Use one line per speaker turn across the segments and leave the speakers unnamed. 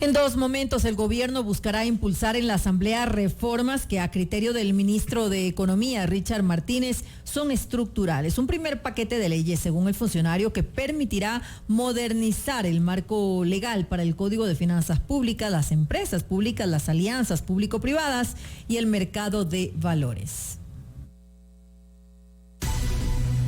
En 2 momentos, el gobierno buscará impulsar en la Asamblea reformas que, a criterio del ministro de Economía, Richard Martínez, son estructurales. Un primer paquete de leyes, según el funcionario, que permitirá modernizar el marco legal para el Código de Finanzas Públicas, las empresas públicas, las alianzas público-privadas y el mercado de valores.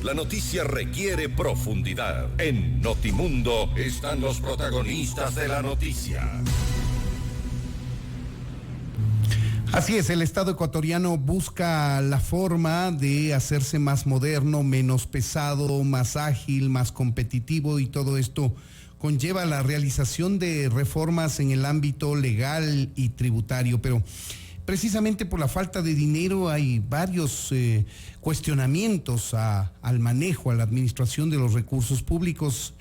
La noticia requiere profundidad. En Notimundo están los protagonistas de la noticia.
Así es, el Estado ecuatoriano busca la forma de hacerse más moderno, menos pesado, más ágil, más competitivo, y todo esto conlleva la realización de reformas en el ámbito legal y tributario, pero precisamente por la falta de dinero hay varios cuestionamientos al manejo, a la administración de los recursos públicos,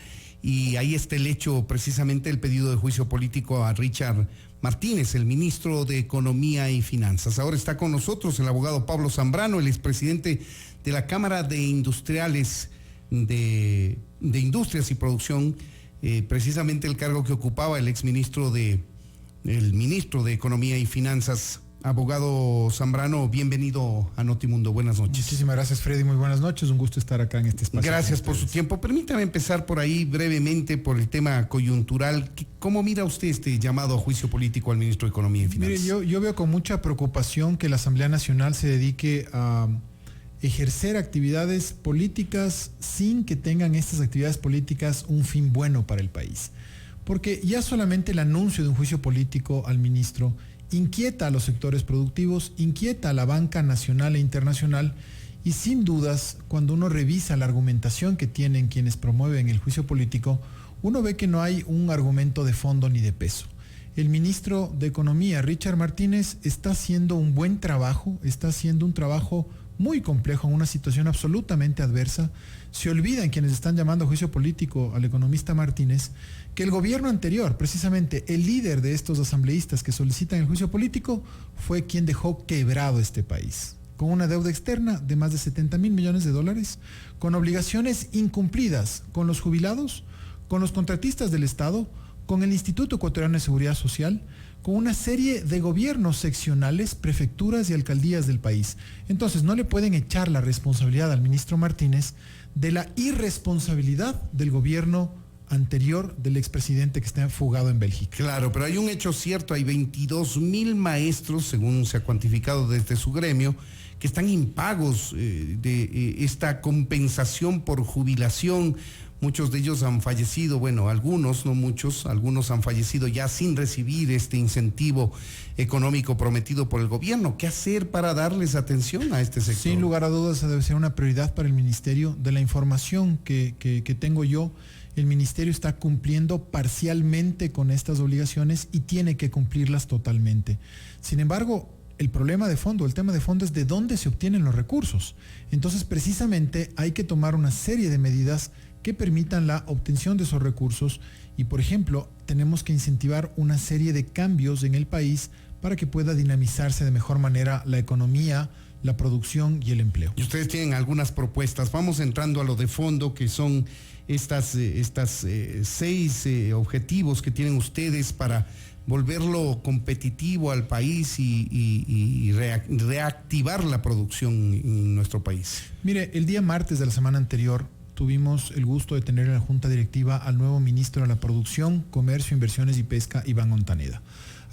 y ahí está el hecho, precisamente el pedido de juicio político a Richard Martínez, el ministro de Economía y Finanzas. Ahora está con nosotros el abogado Pablo Zambrano, el expresidente de la Cámara de Industriales de Industrias y Producción, precisamente el cargo que ocupaba el ministro de Economía y Finanzas. Abogado Zambrano, bienvenido a Notimundo. Buenas noches.
Muchísimas gracias, Freddy. Muy buenas noches. Un gusto estar acá en este espacio.
Gracias por su tiempo. Permítame empezar por ahí brevemente por el tema coyuntural. ¿Cómo mira usted este llamado a juicio político al ministro de Economía y Finanzas?
Mire, yo veo con mucha preocupación que la Asamblea Nacional se dedique a ejercer actividades políticas sin que tengan estas actividades políticas un fin bueno para el país. Porque ya solamente el anuncio de un juicio político al ministro inquieta a los sectores productivos, inquieta a la banca nacional e internacional, y sin dudas, cuando uno revisa la argumentación que tienen quienes promueven el juicio político, uno ve que no hay un argumento de fondo ni de peso. El ministro de Economía, Richard Martínez, está haciendo un buen trabajo, está haciendo un trabajo muy complejo en una situación absolutamente adversa. Se olvidan quienes están llamando a juicio político al economista Martínez que el gobierno anterior, precisamente el líder de estos asambleístas que solicitan el juicio político, fue quien dejó quebrado este país, con una deuda externa de más de 70,000 millones de dólares, con obligaciones incumplidas con los jubilados, con los contratistas del Estado, con el Instituto Ecuatoriano de Seguridad Social, con una serie de gobiernos seccionales, prefecturas y alcaldías del país. Entonces, no le pueden echar la responsabilidad al ministro Martínez de la irresponsabilidad del gobierno anterior del expresidente que está fugado en Bélgica.
Claro, pero hay un hecho cierto, hay 22,000 maestros, según se ha cuantificado desde su gremio, que están impagos de esta compensación por jubilación. Muchos de ellos han fallecido, bueno, algunos, no muchos, algunos han fallecido ya sin recibir este incentivo económico prometido por el gobierno. ¿Qué hacer para darles atención a este sector?
Sin lugar a dudas, debe ser una prioridad para el ministerio. De la información que tengo yo, el ministerio está cumpliendo parcialmente con estas obligaciones y tiene que cumplirlas totalmente. Sin embargo, el tema de fondo es de dónde se obtienen los recursos. Entonces, precisamente hay que tomar una serie de medidas que permitan la obtención de esos recursos y, por ejemplo, tenemos que incentivar una serie de cambios en el país para que pueda dinamizarse de mejor manera la economía, la producción y el empleo.
Y ustedes tienen algunas propuestas. Vamos entrando a lo de fondo, que son estas 6 objetivos que tienen ustedes para volverlo competitivo al país y reactivar la producción en nuestro país.
Mire, el día martes de la semana anterior tuvimos el gusto de tener en la Junta Directiva al nuevo ministro de la Producción, Comercio, Inversiones y Pesca, Iván Ontaneda.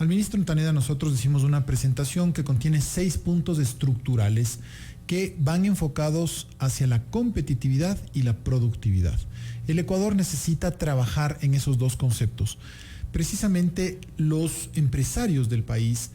Al ministro Ontaneda nosotros hicimos una presentación que contiene 6 puntos estructurales que van enfocados hacia la competitividad y la productividad. El Ecuador necesita trabajar en esos 2 conceptos. Precisamente los empresarios del país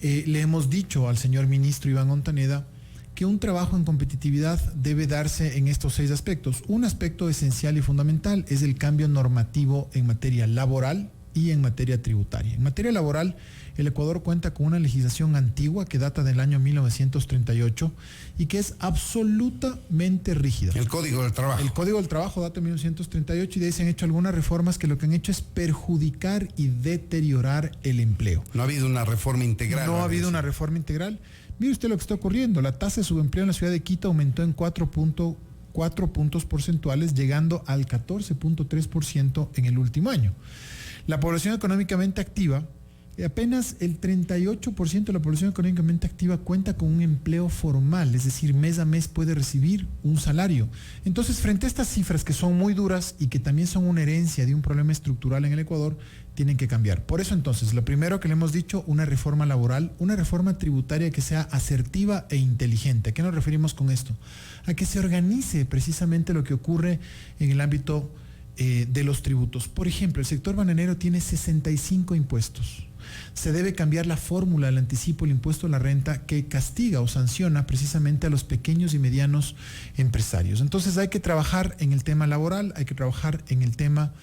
le hemos dicho al señor ministro Iván Ontaneda que un trabajo en competitividad debe darse en estos 6 aspectos. Un aspecto esencial y fundamental es el cambio normativo en materia laboral y en materia tributaria. En materia laboral, el Ecuador cuenta con una legislación antigua que data del año 1938 y que es absolutamente rígida.
El Código del Trabajo.
El Código del Trabajo data de 1938 y de ahí se han hecho algunas reformas que lo que han hecho es perjudicar y deteriorar el empleo.
No ha habido una reforma integral.
No ha habido una reforma integral. Mire usted lo que está ocurriendo. La tasa de subempleo en la ciudad de Quito aumentó en 4 puntos porcentuales, llegando al 14.3% en el último año. La población económicamente activa, apenas el 38% de la población económicamente activa cuenta con un empleo formal, es decir, mes a mes puede recibir un salario. Entonces, frente a estas cifras que son muy duras y que también son una herencia de un problema estructural en el Ecuador, tienen que cambiar. Por eso entonces, lo primero que le hemos dicho, una reforma laboral, una reforma tributaria que sea asertiva e inteligente. ¿A qué nos referimos con esto? A que se organice precisamente lo que ocurre en el ámbito de los tributos. Por ejemplo, el sector bananero tiene 65 impuestos. Se debe cambiar la fórmula del anticipo del impuesto a la renta que castiga o sanciona precisamente a los pequeños y medianos empresarios. Entonces hay que trabajar en el tema laboral, hay que trabajar en el tema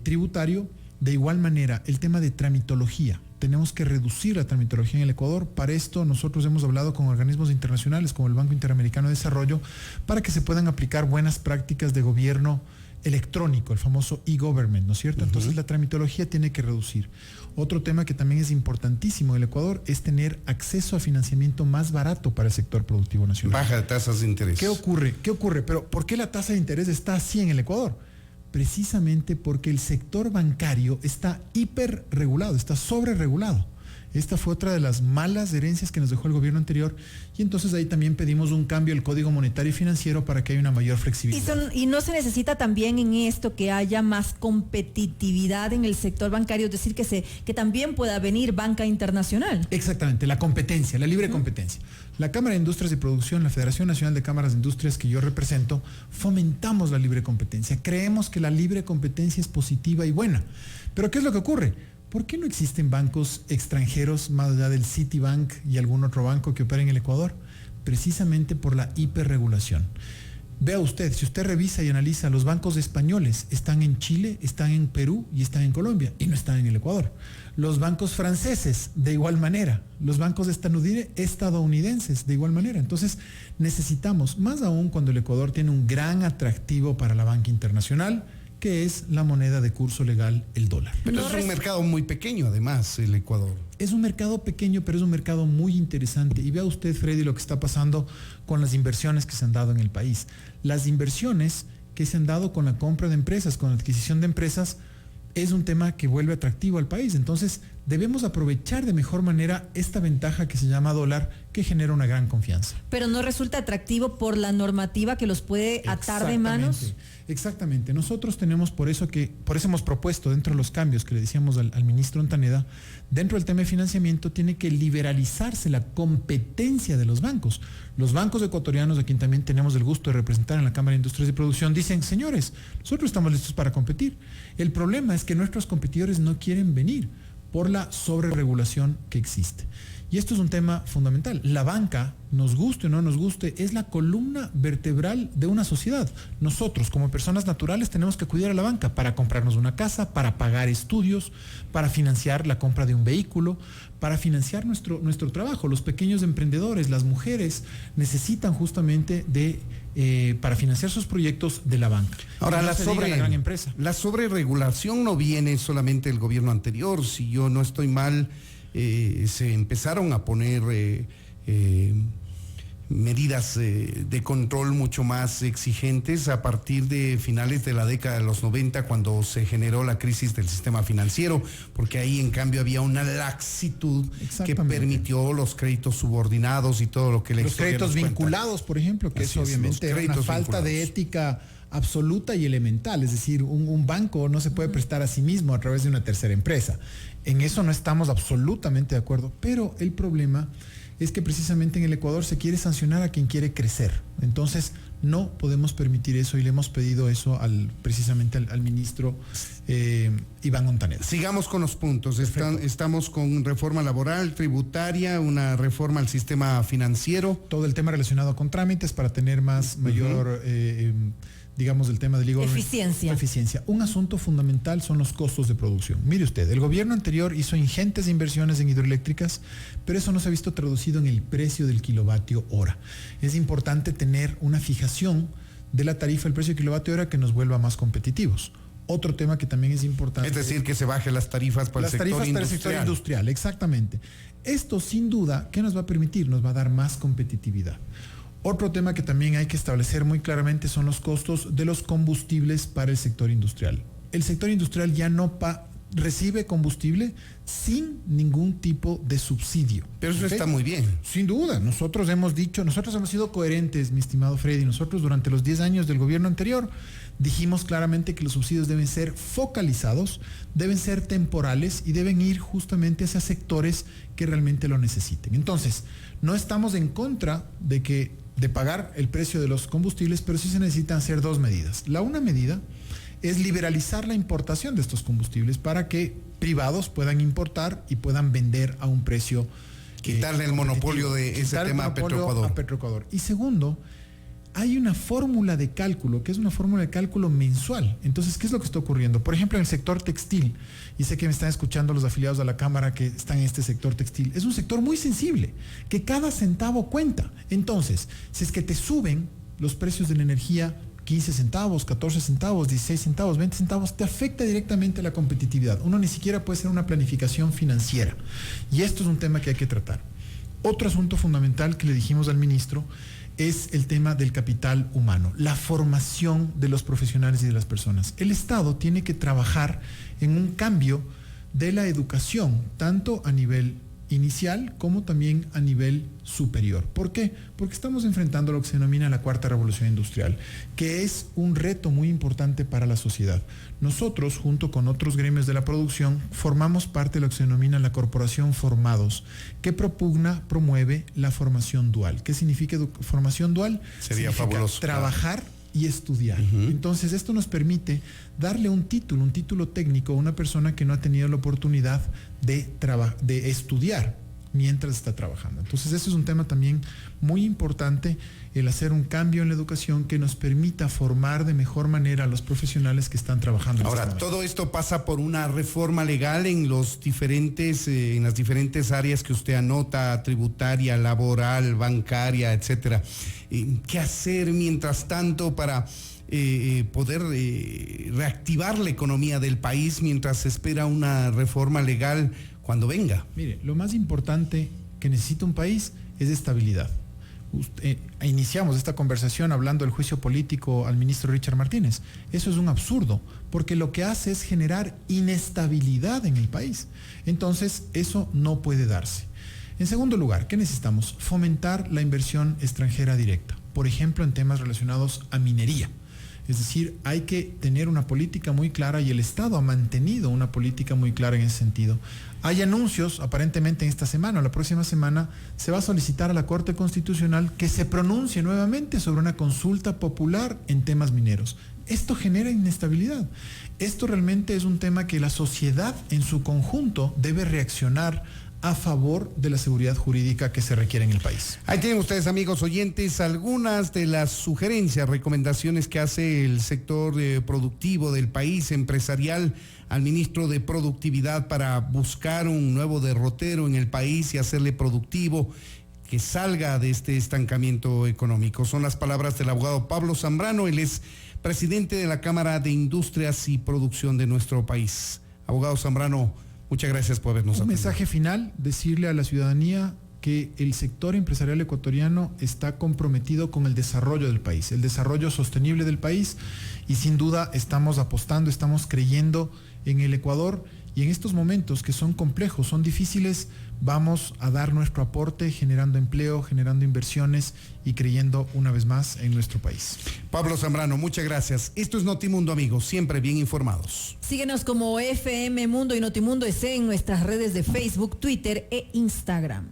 tributario. De igual manera, el tema de tramitología. Tenemos que reducir la tramitología en el Ecuador. Para esto nosotros hemos hablado con organismos internacionales como el Banco Interamericano de Desarrollo para que se puedan aplicar buenas prácticas de gobierno electrónico, el famoso e-government, ¿no es cierto? Entonces la tramitología tiene que reducir. Otro tema que también es importantísimo en el Ecuador es tener acceso a financiamiento más barato para el sector productivo nacional.
Baja de tasas de interés.
¿Qué ocurre? Pero ¿por qué la tasa de interés está así en el Ecuador? Precisamente porque el sector bancario está hiperregulado, está sobreregulado. Esta fue otra de las malas herencias que nos dejó el gobierno anterior y entonces ahí también pedimos un cambio del Código Monetario y Financiero para que haya una mayor flexibilidad.
Y no se necesita también en esto que haya más competitividad en el sector bancario, es decir, que también pueda venir banca internacional.
Exactamente, la competencia, la libre competencia. La Cámara de Industrias y Producción, la Federación Nacional de Cámaras de Industrias que yo represento, fomentamos la libre competencia. Creemos que la libre competencia es positiva y buena. Pero ¿qué es lo que ocurre? ¿Por qué no existen bancos extranjeros más allá del Citibank y algún otro banco que opera en el Ecuador? Precisamente por la hiperregulación. Vea usted, si usted revisa y analiza, los bancos españoles están en Chile, están en Perú y están en Colombia y no están en el Ecuador. Los bancos franceses, de igual manera. Los bancos estadounidenses, de igual manera. Entonces, necesitamos, más aún cuando el Ecuador tiene un gran atractivo para la banca internacional, que es la moneda de curso legal, el dólar.
Pero es un mercado muy pequeño, además, el Ecuador.
Es un mercado pequeño, pero es un mercado muy interesante. Y vea usted, Freddy, lo que está pasando con las inversiones que se han dado en el país. Las inversiones que se han dado con la compra de empresas, con la adquisición de empresas, es un tema que vuelve atractivo al país. Entonces, debemos aprovechar de mejor manera esta ventaja que se llama dólar, que genera una gran confianza.
Pero no resulta atractivo por la normativa que los puede atar de manos.
Exactamente. Nosotros tenemos por eso hemos propuesto dentro de los cambios que le decíamos al ministro Ontaneda, dentro del tema de financiamiento tiene que liberalizarse la competencia de los bancos. Los bancos ecuatorianos, a quien también tenemos el gusto de representar en la Cámara de Industrias y Producción, dicen, señores, nosotros estamos listos para competir. El problema es que nuestros competidores no quieren venir por la sobreregulación que existe. Y esto es un tema fundamental. La banca, nos guste o no nos guste, es la columna vertebral de una sociedad. Nosotros, como personas naturales, tenemos que acudir a la banca para comprarnos una casa, para pagar estudios, para financiar la compra de un vehículo, para financiar nuestro trabajo. Los pequeños emprendedores, las mujeres, necesitan justamente para financiar sus proyectos de la banca.
Ahora,
la gran empresa.
La sobreregulación no viene solamente del gobierno anterior. Si yo no estoy mal, se empezaron a poner medidas de control mucho más exigentes a partir de finales de la década de los 90, cuando se generó la crisis del sistema financiero, porque ahí en cambio había una laxitud que permitió los créditos subordinados y todo lo que
los créditos vinculados, por ejemplo, que eso obviamente era una falta de ética absoluta y elemental. Es decir, un banco no se puede prestar a sí mismo a través de una tercera empresa. En eso no estamos absolutamente de acuerdo, pero el problema es que precisamente en el Ecuador se quiere sancionar a quien quiere crecer. Entonces, no podemos permitir eso y le hemos pedido eso precisamente al ministro Iván Ontaneda.
Sigamos con los puntos. Estamos con reforma laboral, tributaria, una reforma al sistema financiero.
Todo el tema relacionado con trámites para tener mayor digamos, el tema del eficiencia. Un asunto fundamental son los costos de producción. Mire usted, el gobierno anterior hizo ingentes inversiones en hidroeléctricas, pero eso no se ha visto traducido en el precio del kilovatio hora. Es importante tener una fijación de la tarifa del precio del kilovatio hora que nos vuelva más competitivos. Otro tema que también es importante.
Es decir, que se bajen las tarifas para el sector
industrial. Exactamente. Esto, sin duda, ¿qué nos va a permitir? Nos va a dar más competitividad. Otro tema que también hay que establecer muy claramente son los costos de los combustibles para el sector industrial. El sector industrial ya no recibe combustible sin ningún tipo de subsidio.
Pero eso
¿Ok?
está muy bien.
Sin duda, nosotros hemos sido coherentes, mi estimado Freddy. Nosotros durante los 10 años del gobierno anterior dijimos claramente que los subsidios deben ser focalizados, deben ser temporales y deben ir justamente hacia sectores que realmente lo necesiten. Entonces, no estamos en contra de pagar el precio de los combustibles, pero sí se necesitan hacer dos medidas. La una medida es liberalizar la importación de estos combustibles para que privados puedan importar y puedan vender a un precio
Quitarle el monopolio de ese tema a
Petroecuador. Y segundo, hay una fórmula de cálculo, que es una fórmula de cálculo mensual. Entonces, ¿qué es lo que está ocurriendo? Por ejemplo, en el sector textil, y sé que me están escuchando los afiliados a la Cámara que están en este sector textil, es un sector muy sensible, que cada centavo cuenta. Entonces, si es que te suben los precios de la energía 15 centavos, 14 centavos, 16 centavos, 20 centavos, te afecta directamente la competitividad. Uno ni siquiera puede hacer una planificación financiera. Y esto es un tema que hay que tratar. Otro asunto fundamental que le dijimos al ministro es el tema del capital humano, la formación de los profesionales y de las personas. El Estado tiene que trabajar en un cambio de la educación, tanto a nivel inicial como también a nivel superior. ¿Por qué? Porque estamos enfrentando lo que se denomina la cuarta revolución industrial, que es un reto muy importante para la sociedad. Nosotros, junto con otros gremios de la producción, formamos parte de lo que se denomina la Corporación Formados, que promueve la formación dual. ¿Qué significa formación dual?
Sería
significa
fabuloso.
trabajar y estudiar. Entonces, esto nos permite darle un título técnico a una persona que no ha tenido la oportunidad de estudiar mientras está trabajando. Entonces, eso es un tema también muy importante, el hacer un cambio en la educación que nos permita formar de mejor manera a los profesionales que están trabajando.
Ahora, todo esto pasa por una reforma legal en las diferentes áreas que usted anota, tributaria, laboral, bancaria, etcétera. ¿Qué hacer mientras tanto para poder reactivar la economía del país mientras se espera una reforma legal cuando venga?
Mire, lo más importante que necesita un país es estabilidad. Iniciamos esta conversación hablando del juicio político al ministro Richard Martínez. Eso es un absurdo, porque lo que hace es generar inestabilidad en el país. Entonces, eso no puede darse. En segundo lugar, ¿qué necesitamos? Fomentar la inversión extranjera directa, por ejemplo, en temas relacionados a minería. Es decir, hay que tener una política muy clara y el Estado ha mantenido una política muy clara en ese sentido. Hay anuncios, aparentemente en esta semana o la próxima semana, se va a solicitar a la Corte Constitucional que se pronuncie nuevamente sobre una consulta popular en temas mineros. Esto genera inestabilidad. Esto realmente es un tema que la sociedad en su conjunto debe reaccionar a favor de la seguridad jurídica que se requiere en el país.
Ahí tienen ustedes, amigos oyentes, algunas de las sugerencias, recomendaciones que hace el sector productivo del país, empresarial, al ministro de Productividad para buscar un nuevo derrotero en el país y hacerle productivo, que salga de este estancamiento económico. Son las palabras del abogado Pablo Zambrano. Él es presidente de la Cámara de Industrias y Producción de nuestro país. Abogado Zambrano, muchas gracias por habernos atendido.
Un mensaje final, decirle a la ciudadanía que el sector empresarial ecuatoriano está comprometido con el desarrollo del país, el desarrollo sostenible del país, y sin duda estamos apostando, estamos creyendo en el Ecuador, y en estos momentos que son complejos, son difíciles, vamos a dar nuestro aporte generando empleo, generando inversiones y creyendo una vez más en nuestro país.
Pablo Zambrano, muchas gracias. Esto es Notimundo, amigos, siempre bien informados.
Síguenos como FM Mundo y Notimundo EC en nuestras redes de Facebook, Twitter e Instagram.